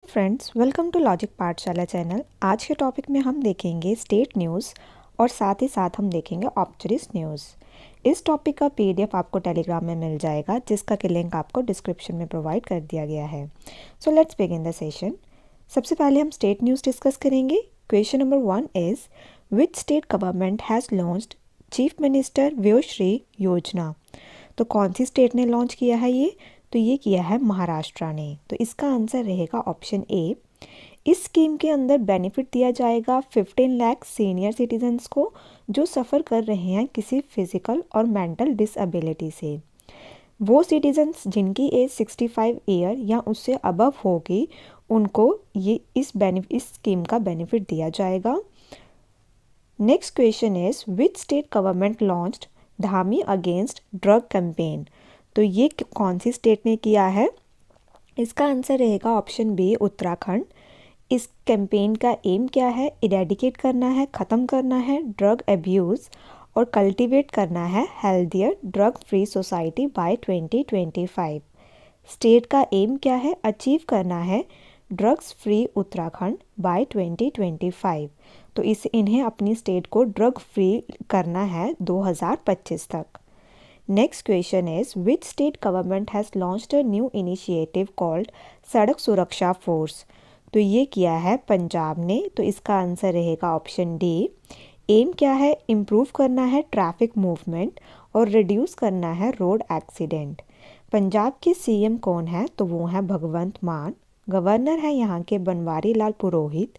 Friends, welcome to logic पाठशाला channel. आज के टॉपिक में हम देखेंगे स्टेट न्यूज़ और साथ ही साथ हम देखेंगे ऑब्जर्व्स न्यूज़। इस टॉपिक का पीडीएफ आपको टेलीग्राम में मिल जाएगा, जिसका कि लिंक आपको डिस्क्रिप्शन में प्रोवाइड कर दिया गया है। So let's begin the session. सबसे पहले हम स्टेट न्यूज़ डिस्कस करेंगे। Question number 1 is which state government has launched chief minister Vyayashree योजना। तो कौन सी स्टेट ने लॉन्च किया है ये? तो ये किया है महाराष्ट्र ने। तो इसका आंसर रहेगा ऑप्शन ए। इस स्कीम के अंदर बेनिफिट दिया जाएगा 15 लाख सीनियर सिटीजन्स को जो सफ़र कर रहे हैं किसी फिजिकल और मेंटल डिसेबिलिटी से। वो सिटीजन्स जिनकी एज 65 ईयर या उससे अबव होगी उनको ये इस स्कीम का बेनिफिट दिया जाएगा। Next question is which state government launched Dhami against drug campaign. तो ये कौन सी स्टेट ने किया है? इसका आंसर रहेगा ऑप्शन बी, उत्तराखंड। इस कैंपेन का एम क्या है? इरेडिकेट करना है, ख़त्म करना है ड्रग अब्यूज़ और कल्टीवेट करना है healthier drug free society bye 2025। State का एम क्या है? अचीव करना है ड्रग्स फ्री उत्तराखंड बाय 2025। तो इन्हें अपनी स्टेट को ड्रग फ्री करना है 2025 तक। Next question is which state government has launched a new initiative called सड़क सुरक्षा फोर्स। तो ये किया है पंजाब ने। तो इसका आंसर रहेगा ऑप्शन डी। एम क्या है? इम्प्रूव करना है ट्रैफिक मूवमेंट और रिड्यूस करना है रोड एक्सीडेंट। पंजाब के सीएम कौन है? तो वो है भगवंत मान। गवर्नर है यहाँ के बनवारी लाल पुरोहित।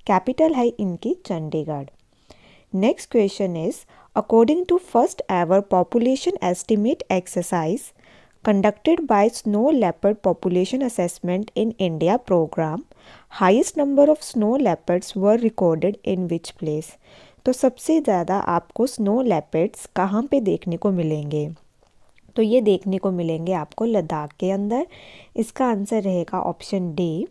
कैपिटल है इनकी Chandigarh. Next question is according to first ever population estimate exercise conducted by snow leopard population assessment in India program, highest number of snow leopards were recorded in which place। तो सबसे ज़्यादा आपको snow leopards कहाँ पे देखने को मिलेंगे? तो ये देखने को मिलेंगे आपको लद्दाख के अंदर। इसका आंसर रहेगा ऑप्शन डी।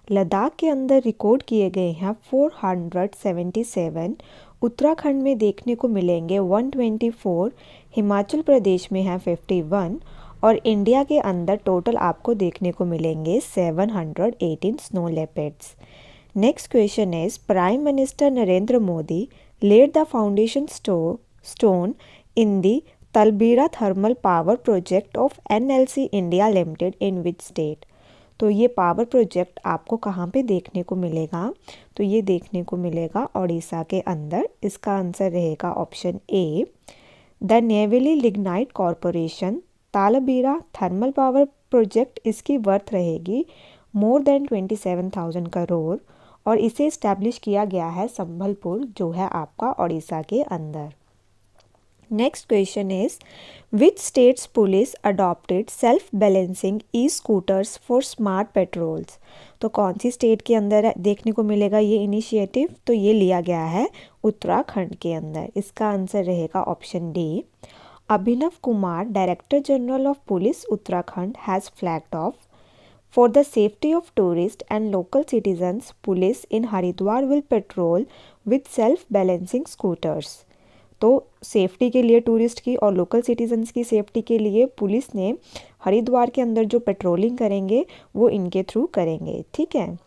लद्दाख के अंदर रिकॉर्ड किए गए हैं 477, उत्तराखंड में देखने को मिलेंगे 124, हिमाचल प्रदेश में है 51 और इंडिया के अंदर टोटल आपको देखने को मिलेंगे 718 snow leopards. Next question is prime minister Narendra Modi laid the foundation stone in the Talabira thermal power project of NLC India limited in which state. तो ये पावर प्रोजेक्ट आपको कहाँ पे देखने को मिलेगा? तो ये देखने को मिलेगा उड़ीसा के अंदर। इसका आंसर रहेगा option A. The Neyveli lignite corporation Talabira thermal power project, इसकी वर्थ रहेगी मोर देन 27,000 करोड़ और इसे इस्टेब्लिश किया गया है संबलपुर जो है आपका उड़ीसा के अंदर। Next question is which states police adopted self balancing E scooters for smart patrols. तो कौन सी स्टेट के अंदर देखने को मिलेगा ये इनिशिएटिव? तो ये लिया गया है उत्तराखंड के अंदर। इसका आंसर रहेगा option D. Abhinav Kumar, director general of police Uttarakhand, has flagged of for the safety of tourist and local citizens police in Haridwar will petrol with self balancing scooters. तो सेफ्टी के लिए टूरिस्ट की और लोकल सिटीजन्स की सेफ्टी के लिए police ने हरिद्वार के अंदर जो पेट्रोलिंग करेंगे वो इनके थ्रू करेंगे। ठीक है।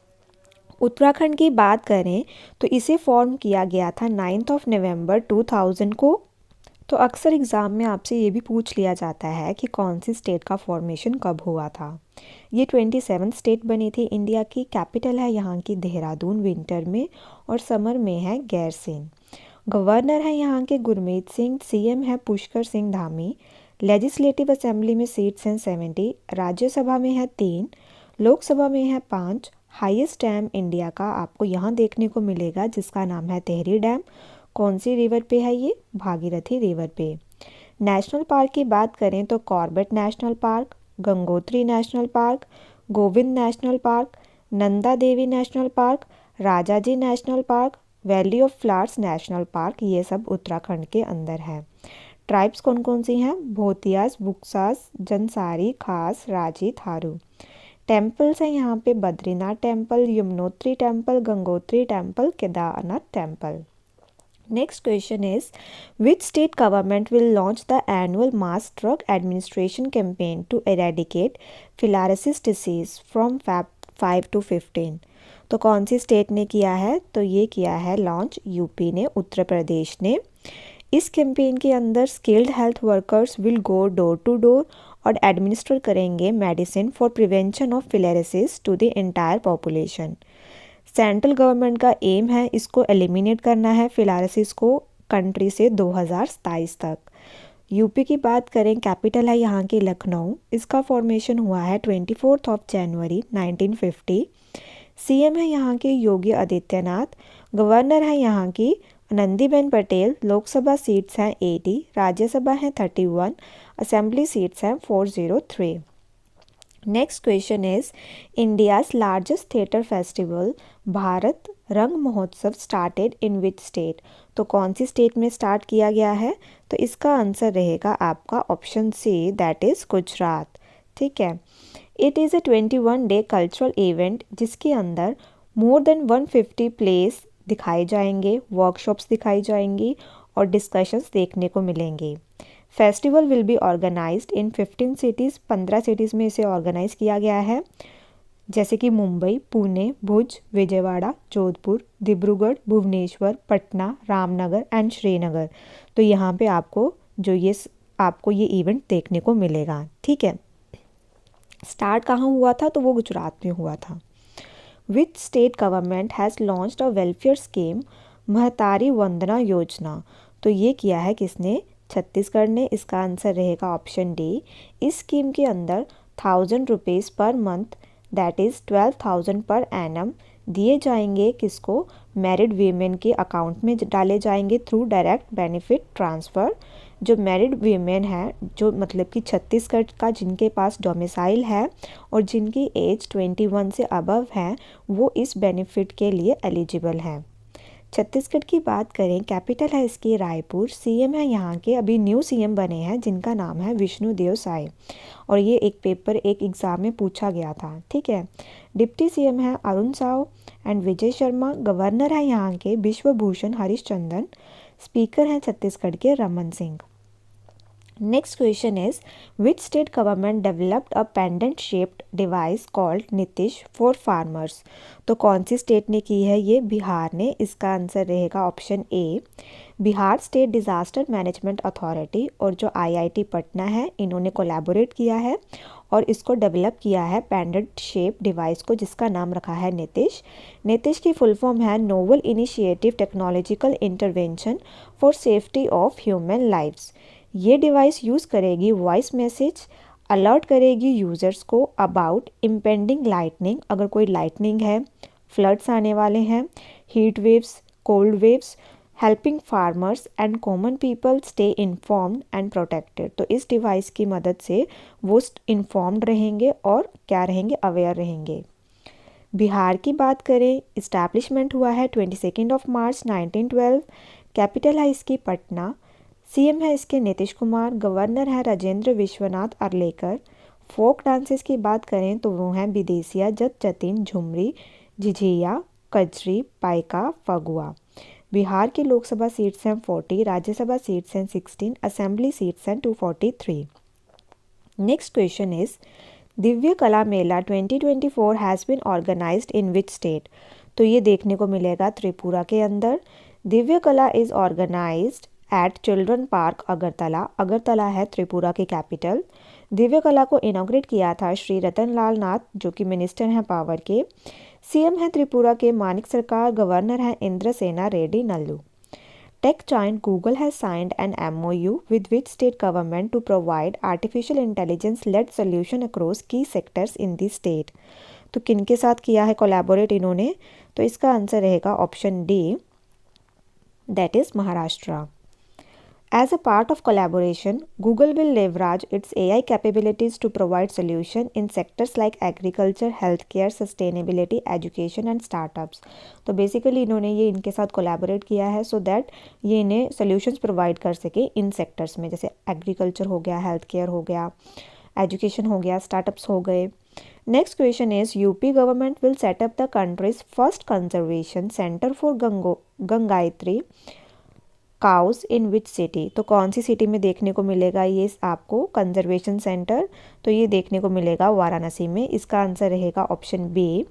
उत्तराखंड की बात करें तो इसे फॉर्म किया गया था 9 नवंबर 2000 को। तो अक्सर एग्ज़ाम में आपसे ये भी पूछ लिया जाता है कि कौन सी स्टेट का फॉर्मेशन कब हुआ था। ये 27 स्टेट बनी थी इंडिया की। कैपिटल है यहाँ की देहरादून विंटर में और समर में है गैरसैंण। गवर्नर है यहाँ के गुरमीत सिंह। सीएम है पुष्कर सिंह धामी। लेजिस्लेटिव असेंबली में सीट्स हैं 70, राज्यसभा में है 3, लोकसभा में है 5। हाईएस्ट डैम इंडिया का आपको यहाँ देखने को मिलेगा जिसका नाम है तेहरी डैम। कौन सी रिवर पे है ये? भागीरथी रिवर पे। नेशनल पार्क की बात करें तो Corbett national park, Gangotri national park, Govind national park, Nanda Devi national park, Rajaji national park, valley of flowers national park, ये सब उत्तराखंड के अंदर है। ट्राइब्स कौन कौन सी हैं? भोतियास, बुक्सास, जंसारी, खास, राजी, थारू। टेम्पल्स हैं यहाँ पे Badrinath temple, Yamunotri temple, Gangotri temple, Kedarnath temple. Next question is which state government will launch the annual mass drug administration campaign to eradicate filariasis disease from 5 to 15। तो कौन सी स्टेट ने किया है? तो ये किया है लॉन्च यूपी ने, उत्तर प्रदेश ने। इस कैंपेन के अंदर skilled health workers will go door to door और एडमिनिस्टर करेंगे medicine for prevention of filariasis to the entire population. Central government का एम है इसको एलिमिनेट करना है फिलेरिसिस को कंट्री से 2027 तक। यूपी की बात करें, कैपिटल है यहाँ की लखनऊ। इसका फॉर्मेशन हुआ है 24 जनवरी 1950। सीएम है यहाँ के योगी आदित्यनाथ। गवर्नर है यहाँ की आनंदीबेन पटेल। लोकसभा सीट्स हैं 80, राज्यसभा हैं 31, असेंबली सीट्स हैं 403। Next question is India's largest theatre festival Bharat रंग महोत्सव स्टार्टेड इन विच स्टेट? तो कौन सी स्टेट में स्टार्ट किया गया है? तो इसका आंसर रहेगा आपका option C, that is Gujarat. ठीक है। It is a 21 day cultural event जिसके अंदर मोर देन 150 प्लेस दिखाए जाएंगे, वर्कशॉप्स दिखाई जाएंगी और डिस्कशंस देखने को मिलेंगे। Festival will be organised in 15 cities, 15 cities में इसे ऑर्गेनाइज किया गया है, जैसे कि मुंबई, पुणे, भुज, विजयवाड़ा, जोधपुर, डिब्रूगढ़, भुवनेश्वर, पटना, रामनगर एंड श्रीनगर। तो यहाँ पे आपको ये इवेंट देखने को मिलेगा। ठीक है। स्टार्ट कहाँ हुआ था? तो वो गुजरात में हुआ था। विच state government has launched a welfare scheme महतारी वंदना योजना? तो ये किया है किसने? छत्तीसगढ़ ने। इसका आंसर रहेगा ऑप्शन डी। इस स्कीम के अंदर 1000 rupees per month, that is 12,000 per annum दिए जाएंगे। किसको? मैरिड वीमेन के अकाउंट में डाले जाएंगे थ्रू डायरेक्ट बेनिफिट ट्रांसफ़र। जो मैरिड वीमेन है, जो मतलब कि छत्तीसगढ़ का जिनके पास डोमिसाइल है और जिनकी एज 21 से अबव है, वो इस बेनिफिट के लिए एलिजिबल हैं। छत्तीसगढ़ की बात करें, कैपिटल है इसकी रायपुर। सीएम है यहाँ के, अभी न्यू सीएम बने हैं जिनका नाम है विष्णुदेव साय, और ये एक एग्ज़ाम में पूछा गया था। ठीक है। डिप्टी सीएम है अरुण साव एंड विजय शर्मा। गवर्नर है यहाँ के विश्वभूषण हरिश्चंद्रन। स्पीकर हैं छत्तीसगढ़ के Raman Singh. Next question is, which state government developed a pendant shaped device called Nitish for farmers? तो कौन सी स्टेट ने की है ये? बिहार ने। इसका आंसर रहेगा ऑप्शन ए। Bihar state disaster management authority और जो आईआईटी पटना है, इन्होंने कोलैबोरेट किया है और इसको डेवलप किया है पेंडेंट शेप डिवाइस को, जिसका नाम रखा है नीतीश। नीतीश की फुल फॉर्म है novel initiative technological intervention for safety of human lives. ये डिवाइस यूज़ करेगी वॉइस मैसेज, अलर्ट करेगी यूज़र्स को अबाउट इम्पेंडिंग लाइटनिंग, अगर कोई लाइटनिंग है, फ्लड्स आने वाले हैं, heat waves, cold waves, helping farmers and common people stay informed and protected. तो इस डिवाइस की मदद से वो इन्फॉर्म्ड रहेंगे और क्या रहेंगे? अवेयर रहेंगे। बिहार की बात करें, इस्टेब्लिशमेंट हुआ है 22 मार्च 1912। कैपिटल है इसकी पटना। सीएम है इसके नीतीश कुमार। गवर्नर है राजेंद्र विश्वनाथ अर्लेकर। फोक डांसेस की बात करें तो वो हैं विदेसिया, जत जतिन, झुमरी, झिझिया, कजरी, पाइका, फगुआ। बिहार की लोकसभा सीट्स हैं 40, राज्यसभा सीट्स हैं 16, असेंबली सीट्स हैं 243। Next question is, Divya Kala Mela 2024 has been organised in which state? तो ये देखने को मिलेगा त्रिपुरा के अंदर। Divya Kala is organised at children park Agartala. Agartala है त्रिपुरा की कैपिटल। दिव्य कला को इनॉग्रेट किया था श्री रतन लाल नाथ, जो कि मिनिस्टर हैं पावर के। सीएम हैं त्रिपुरा के मानिक सरकार। गवर्नर हैं Indrasena Reddy Nallu. Tech giant Google has signed an MOU with which state government to provide artificial intelligence led solution across key sectors in the state? तो किन के साथ किया है कोलैबोरेट इन्होंने? तो इसका आंसर रहेगा option D, that is Maharashtra. As a part of collaboration, Google will leverage its AI capabilities to provide solutions in sectors like agriculture, healthcare, sustainability, education and startups. तो बेसिकली इन्होंने ये इनके साथ कोलैबोरेट किया है सो दैट ये इन्हें solutions provide कर सके इन सेक्टर्स में, जैसे एग्रीकल्चर हो गया, हेल्थ केयर हो गया, एजुकेशन हो गया, स्टार्टअप्स हो गए। Next question is, UP government will set up the country's first conservation centre for Gangatiri cows in which city, तो कौन सी सिटी में देखने को मिलेगा ये आपको कंजर्वेशन सेंटर, तो ये देखने को मिलेगा वाराणसी में। इसका आंसर रहेगा ऑप्शन बी।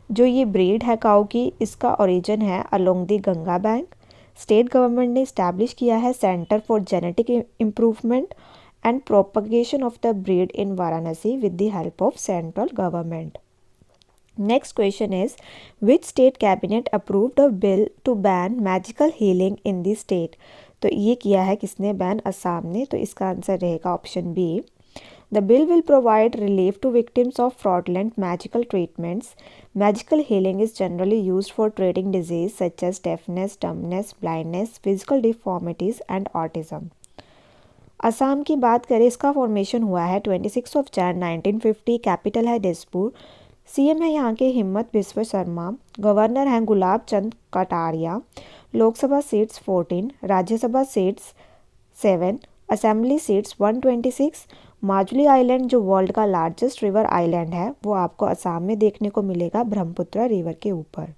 जो ये ब्रीड है काऊ की, इसका ओरिजिन है along the Ganga bank. State government ने इस्टेब्लिश किया है centre for genetic improvement and propagation of the breed in Varanasi with the help of central government. Next question is, which state cabinet approved a bill to ban magical healing in the state? तो ये किया है किसने ban? Assam ने। तो इसका answer रहेगा option B. The bill will provide relief to victims of fraudulent magical treatments. Magical healing is generally used for treating disease such as deafness, dumbness, blindness, physical deformities and autism. Assam की बात करें, इसका formation हुआ है 26 जनवरी 1950। Capital है Dispur. CM है यहाँ के हिम्मत बिस्वा शर्मा। गवर्नर हैं Gulab Chand Kataria. Lok Sabha seats 14, Rajya Sabha seats 7, assembly seats 126। Majuli island जो वर्ल्ड का लार्जेस्ट रिवर आइलैंड है वो आपको असम में देखने को मिलेगा ब्रह्मपुत्र रिवर के ऊपर।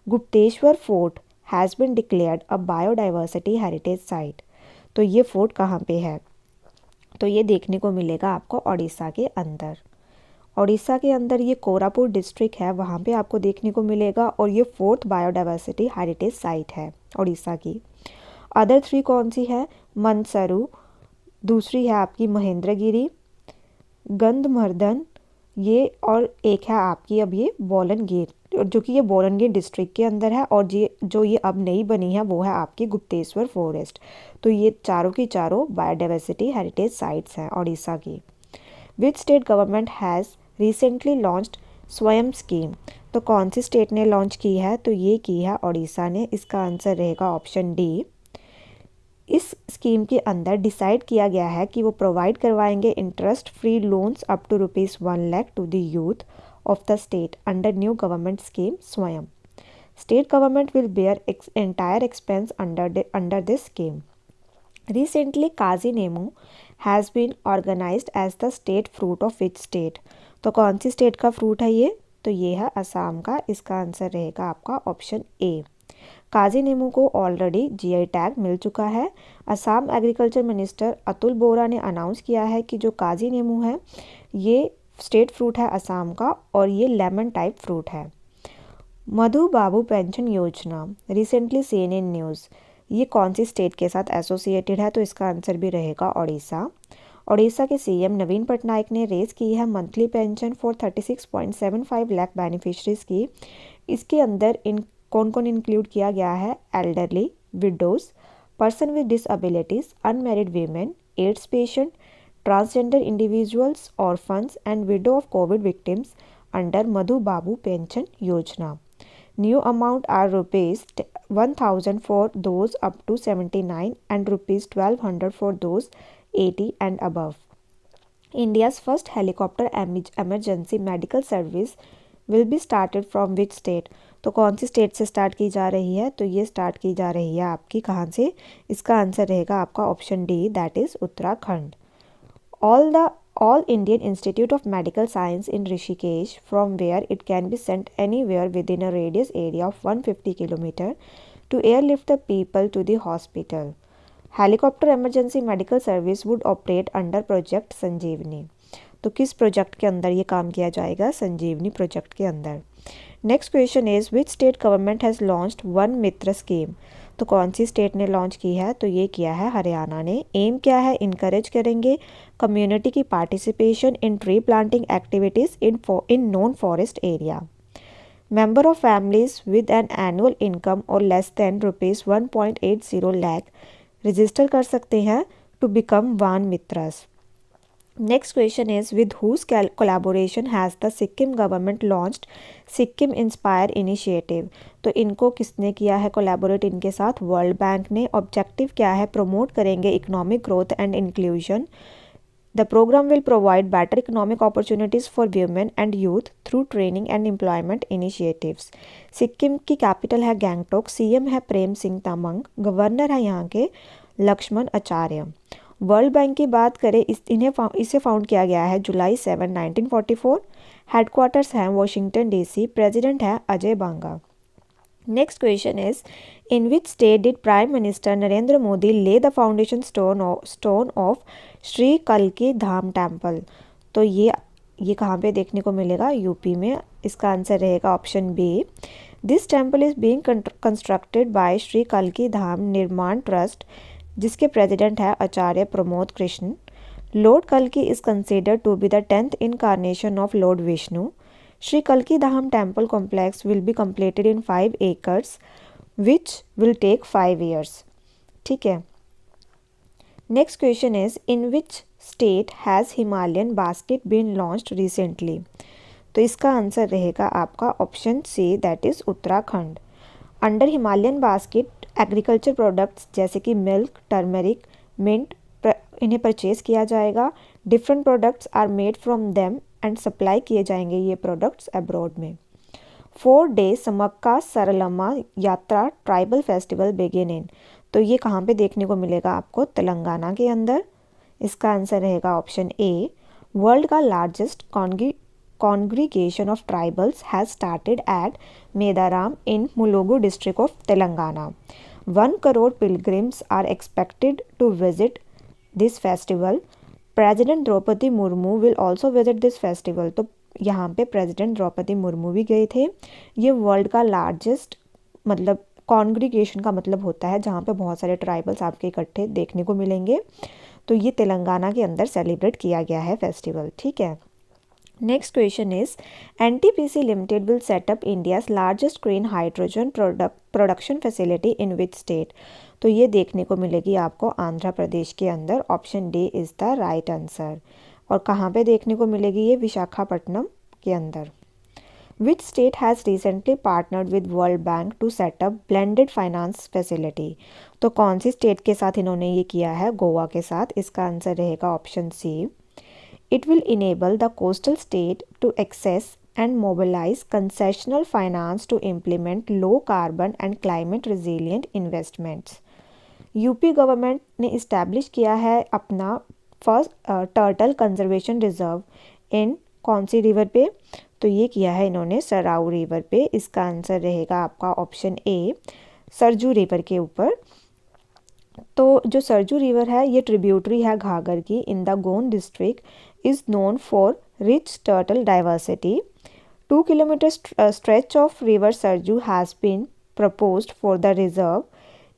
Gupteshwar fort has been declared a biodiversity heritage site, तो ये फोर्ट कहाँ पे है? तो ये देखने को मिलेगा आपको उड़ीसा के अंदर। उड़ीसा के अंदर ये कोरापुट डिस्ट्रिक्ट है, वहाँ पे आपको देखने को मिलेगा और ये 4th बायोडाइवर्सिटी हेरिटेज साइट है उड़ीसा की। अदर 3 कौन सी है? मनसरू, दूसरी है आपकी महेंद्रगिरी, गंधमर्दन, ये और एक है आपकी अब ये बोलनगीर, जो कि ये बोलनगीर डिस्ट्रिक्ट के अंदर है, और जो ये अब नई बनी है वो है आपकी गुप्तेश्वर फॉरेस्ट। तो ये चारों की चारों बायोडाइवर्सिटी हेरिटेज साइट्स हैं उड़ीसा की। विच state government has recently launched स्वयं स्कीम, तो कौन सी स्टेट ने लॉन्च की है? तो ये की है उड़ीसा ने। इसका आंसर रहेगा ऑप्शन डी। इस स्कीम के अंदर डिसाइड किया गया है कि वो प्रोवाइड करवाएंगे interest free loans up to ₹1 lakh to the youth of the state under new government scheme Swayam. State government will bear entire expense under this scheme. Recently, Kazi Nemu has been organized as the state fruit of which state? तो कौन सी state का fruit है ये? तो ये है असम का। इसका आंसर रहेगा आपका ऑप्शन ए। काजी नीमू को ऑलरेडी जीआई टैग मिल चुका है। असम एग्रीकल्चर मिनिस्टर अतुल बोरा ने अनाउंस किया है कि जो काजी नीमू है ये स्टेट फ्रूट है असम का, और ये लेमन टाइप फ्रूट है। मधु बाबू पेंशन योजना रिसेंटली सीन इन न्यूज़, ये कौन सी स्टेट के साथ एसोसिएटेड है? तो इसका आंसर भी रहेगा उड़ीसा। उड़ीसा के सीएम नवीन पटनायक ने रेज की है monthly pension for 36.75 lakh beneficiaries की। इसके अंदर कौन कौन इंक्लूड किया गया है? Elderly, widows, person with डिसएबिलिटीज, unmarried women, ads patient, transgender individuals, orphans and window of Covid victims under Madhu Babu pension योजना। New amount are ₹1,000 for those up to 79 and ₹1,200 for those 80 and above. India's first helicopter emergency medical service will be started from which state? तो कौन सी state से start की जा रही है? तो ये स्टार्ट की जा रही है आपकी कहाँ से? इसका आंसर रहेगा आपका option D, that is Uttarakhand. All Indian Institute of Medical Science in Rishikesh, from where it can be sent anywhere within a radius area of 150 km to airlift the people to the hospital. Helicopter emergency medical service would operate under Project संजीवनी। तो किस project के अंदर ये काम किया जाएगा? संजीवनी project के अंदर। Next question is which state government has launched one Mitra scheme, तो कौन सी स्टेट ने लॉन्च की है? तो ये किया है हरियाणा ने। एम क्या है? इनकरेज करेंगे कम्युनिटी की participation in tree planting activities in non forest area. Member of families with an annual income और लेस देन ₹1.80 लाख रजिस्टर कर सकते हैं to become Van Mitras. Next question is with whose collaboration has the Sikkim government launched Sikkim Inspire Initiative? तो इनको किसने किया है collaborate इनके साथ? वर्ल्ड बैंक ने। ऑब्जेक्टिव क्या है? प्रमोट करेंगे economic growth and inclusion. The programme will provide better economic opportunities for women and youth through training and employment initiatives. Sikkim की कैपिटल है गैंगटोक। सीएम है प्रेम सिंह तमंग। गवर्नर है यहाँ के लक्ष्मण आचार्य। वर्ल्ड बैंक की बात करें, इसे फाउंड किया गया है जुलाई 7, 1944। हेडक्वार्टर्स हैं वाशिंगटन डीसी। प्रेसिडेंट है Ajay Banga. Next question is, in which state did prime minister Narendra Modi lay the foundation stone of Shri कल्की धाम टेम्पल? तो ये कहाँ पे देखने को मिलेगा? यूपी में। इसका आंसर रहेगा option B. This temple is being constructed by Shri कल्की धाम निर्माण ट्रस्ट, जिसके प्रेसिडेंट है आचार्य प्रमोद कृष्ण। लॉर्ड कल्की is considered to be the 10th incarnation of Lord Vishnu. Sri Kalki Dham temple complex will be completed in 5 acres, which will take 5 years. ठीक है। Next question is, in which state has Himalayan basket been launched recently? तो इसका answer रहेगा आपका option C, that is Uttarakhand. Under Himalayan basket agriculture products जैसे कि milk, turmeric, mint इन्हें purchase किया जाएगा। Different products are made from them and supply किए जाएंगे ये प्रोडक्ट्स अब्रॉड में। 4 day समक्का सरलम्मा यात्रा ट्राइबल फेस्टिवल बिगिन इन। तो ये कहाँ पे देखने को मिलेगा आपको? तेलंगाना के अंदर। इसका आंसर रहेगा ऑप्शन ए। वर्ल्ड का largest congregation of tribals has started at Medaram in Mulugu district of Telangana. 1 crore pilgrims are expected to visit this festival. President Draupadi Murmu will also visit this festival. तो यहाँ पे प्रेसिडेंट द्रौपदी मुर्मू भी गए थे। ये वर्ल्ड का लार्जेस्ट मतलब कॉन्ग्रीगेशन का मतलब होता है जहाँ पे बहुत सारे ट्राइबल्स आपके इकट्ठे देखने को मिलेंगे। तो ये तेलंगाना के अंदर सेलिब्रेट किया गया है फेस्टिवल। ठीक है। Next question is, NTPC limited will set up India's largest green hydrogen production facility in which state? तो ये देखने को मिलेगी आपको आंध्र प्रदेश के अंदर। Option D is the right answer. और कहाँ पे देखने को मिलेगी ये? विशाखापट्टनम के अंदर। Which state has recently partnered with World Bank to set up blended finance facility? तो कौन सी स्टेट के साथ इन्होंने ये किया है? गोवा के साथ। इसका आंसर रहेगा option C. It will enable the coastal state to access and mobilize concessional finance to implement low carbon and climate resilient investments. UP government ने इस्टेब्लिश किया है अपना first turtle conservation reserve in कौन सी river पे? तो ये किया है इन्होंने सराउ रिवर पे। इसका आंसर रहेगा आपका ऑप्शन ए, सरजू रिवर के ऊपर। तो जो सरजू रिवर है ये ट्रिब्यूटरी है घाघर की in the Gond district, is known for rich turtle diversity. 2 kilometer stretch of river Sarju has been proposed for the reserve.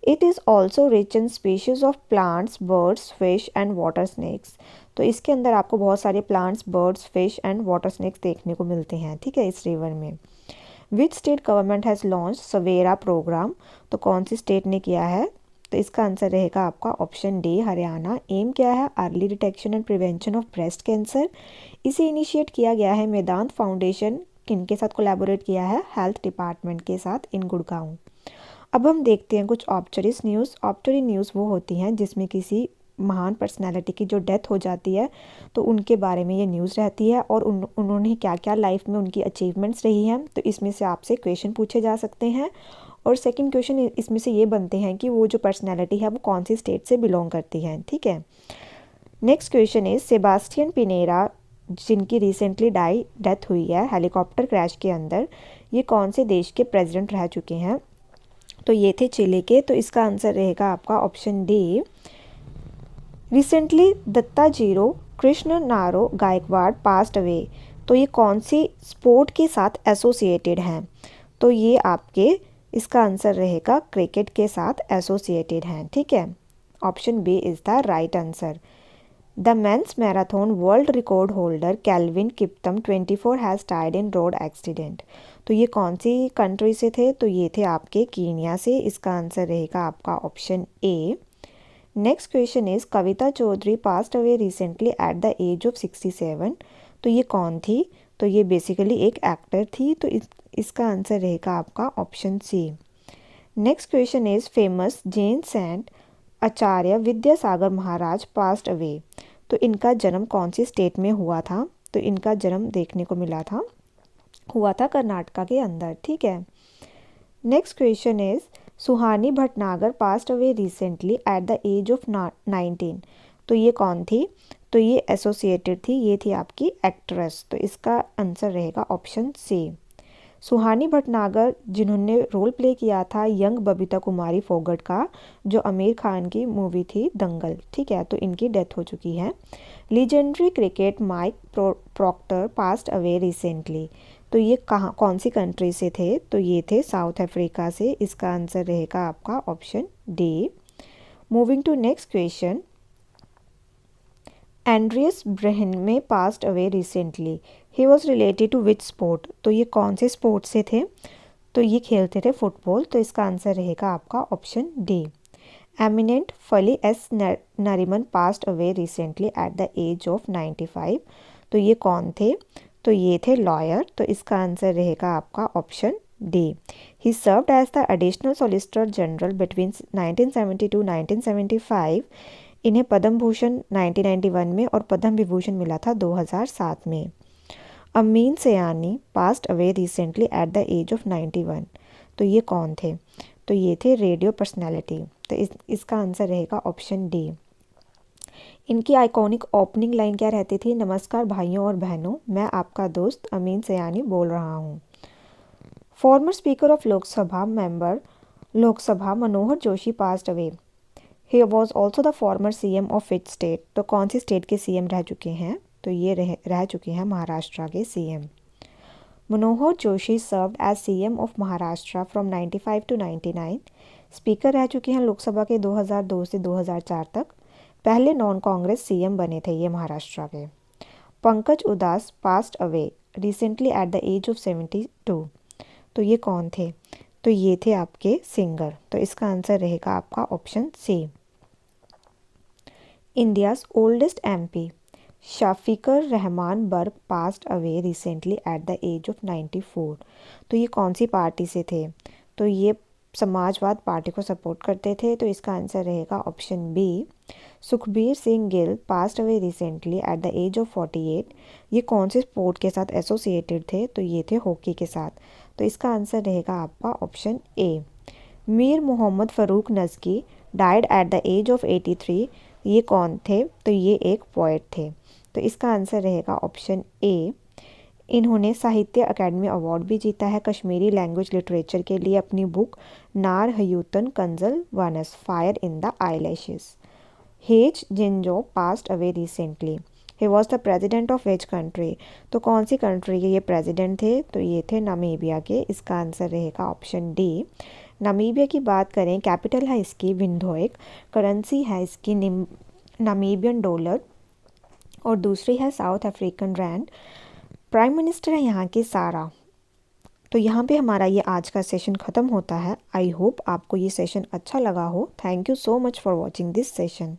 It is also rich in species of plants, birds, fish and water snakes. तो इसके अंदर आपको बहुत सारे plants, birds, fish and water snakes देखने को मिलते हैं। ठीक है, इस रिवर में। Which state government has launch Savera programme? तो कौन सी स्टेट ने किया है? तो इसका आंसर रहेगा आपका ऑप्शन डी, हरियाणा। एम क्या है? Early detection and prevention of breast cancer. इसे इनिशिएट किया गया है मेदांत फाउंडेशन, किनके साथ कोलैबोरेट किया है? हेल्थ डिपार्टमेंट के साथ इन गुड़गांव। अब हम देखते हैं कुछ ऑब्चरीज न्यूज़। ऑब्चरी न्यूज़ वो होती हैं जिसमें किसी महान पर्सनैलिटी की जो डेथ हो जाती है तो उनके बारे में ये न्यूज़ रहती है और उन्होंने क्या क्या लाइफ में उनकी अचीवमेंट्स रही हैं। तो इसमें से आपसे क्वेश्चन पूछे जा सकते हैं। और सेकंड क्वेश्चन इसमें से ये बनते हैं कि वो जो पर्सनैलिटी है वो कौन सी स्टेट से बिलोंग करती है। ठीक है। Next question is, Sebastian Piñera जिनकी रिसेंटली डेथ हुई है हेलीकॉप्टर क्रैश के अंदर, ये कौन से देश के प्रेसिडेंट रह चुके हैं? तो ये थे चिली के। तो इसका आंसर रहेगा आपका option D. Recently Datta Jiro Krishna Naro Gaikwad passed away. तो ये कौन सी स्पोर्ट के साथ एसोसिएटेड हैं? तो ये आपके इसका आंसर रहेगा क्रिकेट के साथ एसोसिएटेड हैं। ठीक है, option B is the right answer. The men's marathon world record holder Kelvin Kiptum 24 has died in road accident. तो ये कौन सी कंट्री से थे? तो ये थे आपके कीनिया से। इसका आंसर रहेगा आपका option A. Next question is, Kavita Chaudhary passed away recently at the age of 67। तो ये कौन थी? तो ये बेसिकली एक एक्टर थी। तो इसका आंसर रहेगा आपका option C. Next question is, famous Jain saint Acharya Vidyasagar Maharaj passed away. तो इनका जन्म कौन सी स्टेट में हुआ था? तो इनका जन्म देखने को हुआ था कर्नाटका के अंदर। ठीक है। Next question is, Suhani Bhatnagar passed away recently at the age of 19। तो ये कौन थी? तो ये एसोसिएटेड थी, ये थी आपकी एक्ट्रेस। तो इसका आंसर रहेगा ऑप्शन सी। सुहानी भटनागर जिन्होंने रोल प्ले किया था यंग बबीता कुमारी फोगट का, जो आमिर खान की मूवी थी दंगल, ठीक है, तो इनकी डेथ हो चुकी है। Legendary cricket Mike Proctor passed away recently, तो ये कहाँ कौन सी कंट्री से थे, तो ये थे साउथ अफ्रीका से। इसका आंसर रहेगा आपका option D. Moving to next question, Andreas Brehme passed away recently, he was related to which sport, तो ये कौन से स्पोर्ट से थे, तो ये खेलते थे फुटबॉल, तो इसका आंसर रहेगा आपका option D. Eminent Fali S Nariman passed away recently at the age of 95, तो ये कौन थे, तो ये थे लॉयर, तो इसका आंसर रहेगा आपका option D. He served as the additional solicitor general between 1972-1975। इन्हें पद्म भूषण 1991 में और पद्म विभूषण मिला था 2007 में। Ameen Sayani passed away recently at the age of 91, तो ये कौन थे, तो ये थे रेडियो पर्सनैलिटी, तो इसका आंसर रहेगा ऑप्शन डी। इनकी आइकॉनिक ओपनिंग लाइन क्या रहती थी, नमस्कार भाइयों और बहनों, मैं आपका दोस्त अमीन सयानी बोल रहा हूँ। Farmer speaker of Lok Sabha member Lok Sabha Manohar Joshi passed away, he was also the former CM of which state, तो कौन सी स्टेट के सीएम रह चुके हैं, तो ये रह चुके हैं महाराष्ट्र के CM. Manohar Joshi served as CM of Maharashtra from 95 to 99, speaker रह चुके हैं लोकसभा के 2002 से 2004 तक। पहले नॉन कांग्रेस सीएम बने थे ये महाराष्ट्र के। Pankaj Udhas passed away recently at the age of 72, तो ये कौन थे, तो ये थे आपके सिंगर, तो इसका आंसर रहेगा आपका option C. India's oldest MP Shafiqur Rahman Barq passed away recently at the age of 94, तो ये कौन सी पार्टी से थे, तो ये समाजवाद पार्टी को सपोर्ट करते थे, तो इसका आंसर रहेगा option B. Sukhbir Singh Gill passed away recently at the age of 48, ये कौन से स्पोर्ट के साथ एसोसिएटेड थे, तो ये थे हॉकी के साथ, तो इसका आंसर रहेगा आपका option A. Mir Mohammad Farooq Nazki died at the age of 83, ये कौन थे, तो ये एक पोएट थे, तो इसका आंसर रहेगा ऑप्शन ए। इन्होंने साहित्य अकेडमी अवार्ड भी जीता है कश्मीरी लैंग्वेज लिटरेचर के लिए अपनी book Nar Hyotun Kanzal Wanas fire in the eyelashes. Hage Geingob passed away recently, he was the president of which country, तो कौन सी कंट्री के ये प्रेजिडेंट थे, तो ये थे नामीबिया के, इसका आंसर रहेगा ऑप्शन डी। नामीबिया की बात करें, कैपिटल है इसकी विंडहोक, करेंसी है इसकी नामीबियन डॉलर और दूसरी है South African rand. Prime minister है यहाँ की सारा। तो यहाँ पे हमारा ये आज का सेशन ख़त्म होता है। आई होप आपको ये सेशन अच्छा लगा हो। Thank you so much for watching this session.